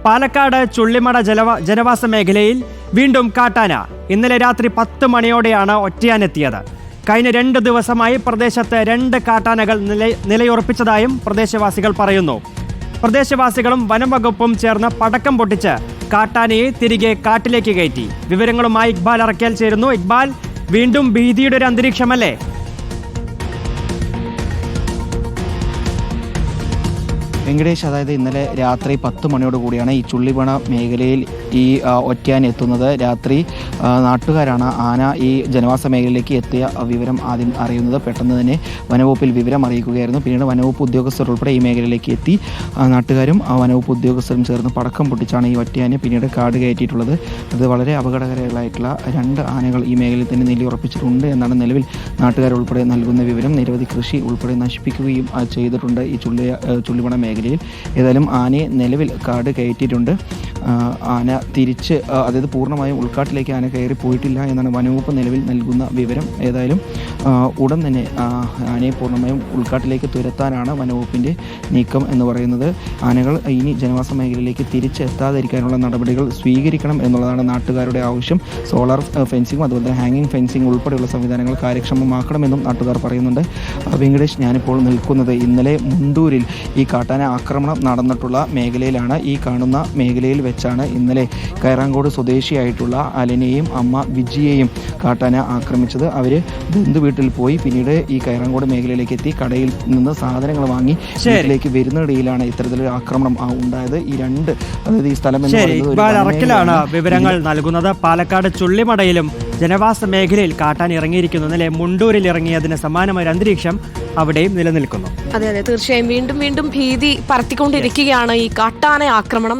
പാലക്കാട് ചുള്ളിമട ജനവാസ മേഖലയിൽ വീണ്ടും കാട്ടാന. ഇന്നലെ രാത്രി 10 മണിയോടെയാണ് ഒറ്റയാനെത്തിയത്. കഴിഞ്ഞ 2 ദിവസമായി പ്രദേശത്ത് 2 കാട്ടാനകൾ നിലയുറപ്പിച്ചതായും പ്രദേശവാസികൾ പറയുന്നു. പ്രദേശവാസികളും വനം വകുപ്പും ചേർന്ന് പടക്കം പൊട്ടിച്ച് കാട്ടാനയെ തിരികെ കാട്ടിലേക്ക് കയറ്റി. വിവരങ്ങളുമായി ഇക്ബാൽ അറക്കൽ ചേരുന്നു. ഇക്ബാൽ, വീണ്ടും ഭീതിയുടെ ഒരു അന്തരീക്ഷമല്ലേ? വെങ്കടേഷ്, അതായത് ഇന്നലെ രാത്രി 10 മണിയോട് കൂടിയാണ് ഈ ചുള്ളിമട മേഖലയിൽ ഈ ഒറ്റയാൻ എത്തുന്നത്. രാത്രി നാട്ടുകാരാണ് ആന ഈ ജനവാസ മേഖലയിലേക്ക് എത്തിയ വിവരം ആദ്യം അറിയുന്നത്. പെട്ടെന്ന് തന്നെ വനവകുപ്പിൽ വിവരം അറിയിക്കുകയായിരുന്നു. പിന്നീട് വനവകുപ്പ് ഉദ്യോഗസ്ഥർ ഉൾപ്പെടെ ഈ മേഖലയിലേക്ക് എത്തി. നാട്ടുകാരും വനവകുപ്പ് ഉദ്യോഗസ്ഥരും ചേർന്ന് പടക്കം പൊട്ടിച്ചാണ് ഈ ഒറ്റയാനെ പിന്നീട് കാട് കയറ്റിയിട്ടുള്ളത്. അത് വളരെ അപകടകരമായിട്ടുള്ള 2 ആനകൾ ഈ മേഖലയിൽ തന്നെ നിലയുറപ്പിച്ചിട്ടുണ്ട് എന്നാണ് നിലവിൽ നാട്ടുകാരുൾപ്പെടെ നൽകുന്ന വിവരം. നിരവധി കൃഷി ഉൾപ്പെടെ നശിപ്പിക്കുകയും ചെയ്തിട്ടുണ്ട് ഈ ചുള്ളിമട മേഖലയിൽ. ഏതായാലും ആനയെ നിലവിൽ കാട് കയറ്റിയിട്ടുണ്ട്. ആന തിരിച്ച്, അതായത് പൂർണ്ണമായും ഉൾക്കാട്ടിലേക്ക് ആന കയറി പോയിട്ടില്ല എന്നാണ് വനവകുപ്പ് നിലവിൽ നൽകുന്ന വിവരം. ഏതായാലും ഉടൻ തന്നെ ആനയെ പൂർണ്ണമായും ഉൾക്കാട്ടിലേക്ക് തുരത്താനാണ് വനവകുപ്പിൻ്റെ നീക്കം എന്ന് പറയുന്നത്. ആനകൾ ഇനി ജനവാസ മേഖലയിലേക്ക് തിരിച്ചെത്താതിരിക്കാനുള്ള നടപടികൾ സ്വീകരിക്കണം എന്നുള്ളതാണ് നാട്ടുകാരുടെ ആവശ്യം. സോളാർ ഫെൻസിങ്ങും അതുപോലെ തന്നെ ഹാങ്ങിങ് ഫെൻസിങ് ഉൾപ്പെടെയുള്ള സംവിധാനങ്ങൾ കാര്യക്ഷമമാക്കണമെന്നും നാട്ടുകാർ പറയുന്നുണ്ട്. വെങ്കടേഷ്, ഞാനിപ്പോൾ നിൽക്കുന്നത് ഇന്നലെ മുണ്ടൂരിൽ ഈ കാട്ടാന ആക്രമണം നടന്നിട്ടുള്ള മേഖലയിലാണ്. ഈ കാണുന്ന മേഖലയിൽ വെച്ചാണ് ഇന്നലെ കയറാങ്കോട് സ്വദേശിയായിട്ടുള്ള അലനെയും അമ്മ വിജിയെയും കാട്ടാന ആക്രമിച്ചത്. അവർ ബന്ധു വീട്ടിൽ പോയി പിന്നീട് ഈ കയറാങ്കോട് മേഖലയിലേക്ക് എത്തി കടയിൽ നിന്ന് സാധനങ്ങൾ വാങ്ങി വീട്ടിലേക്ക് വരുന്നിടയിലാണ് ഇത്തരത്തിലൊരു ആക്രമണം ഉണ്ടായത്. ഈ 2, അതായത് ഈ സ്ഥലം അറക്കലാണ് വിവരങ്ങൾ നൽകുന്നത്. പാലക്കാട് ചുള്ളിമടയിലും ജനവാസ മേഖലയിൽ കാട്ടാൻ ഇറങ്ങിയിരിക്കുന്നു. ഇന്നലെ മുണ്ടൂരിൽ ഇറങ്ങിയതിന് സമാനമായ ഒരു അന്തരീക്ഷം അവിടെയും നിലനിൽക്കുന്നു. അതെ, തീർച്ചയായും വീണ്ടും ഭീതി പരത്തിക്കൊണ്ടിരിക്കുകയാണ് ഈ കാട്ടാന ആക്രമണം.